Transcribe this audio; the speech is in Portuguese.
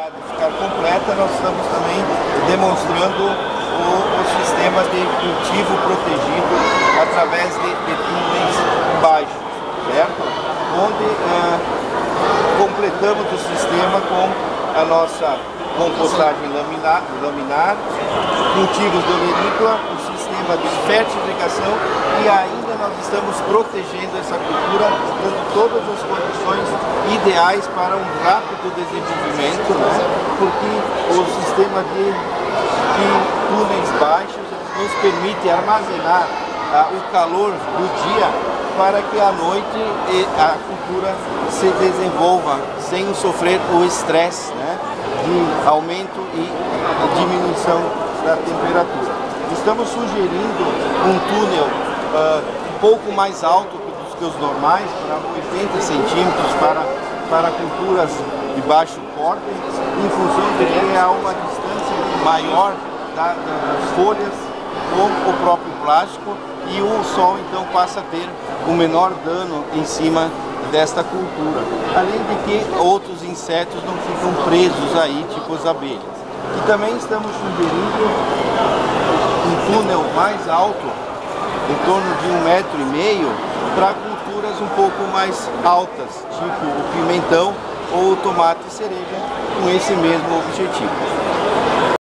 unidade ficar completa, nós estamos também demonstrando o sistema de cultivo protegido através de túneis baixos, certo? Onde completamos o sistema com a nossa compostagem laminar, cultivos de olerícola, o sistema de fertilização, e ainda nós estamos protegendo essa cultura, dando todas as condições ideais para um rápido desenvolvimento, né? Porque o sistema de túneis baixos nos permite armazenar o calor do dia para que à noite a cultura se desenvolva sem sofrer o estresse, né, de aumento e diminuição da temperatura. Estamos sugerindo um túnel um pouco mais alto que os normais, para 80 centímetros para culturas de baixo porte, em função de que há uma distância maior das folhas com o próprio plástico, e o sol então passa a ter o menor dano em cima desta cultura. Além de que outros insetos não ficam presos aí, tipo as abelhas. E também estamos sugerindo um túnel mais alto, em torno de 1,5 metro, para culturas um pouco mais altas, tipo o pimentão ou o tomate cereja, com esse mesmo objetivo.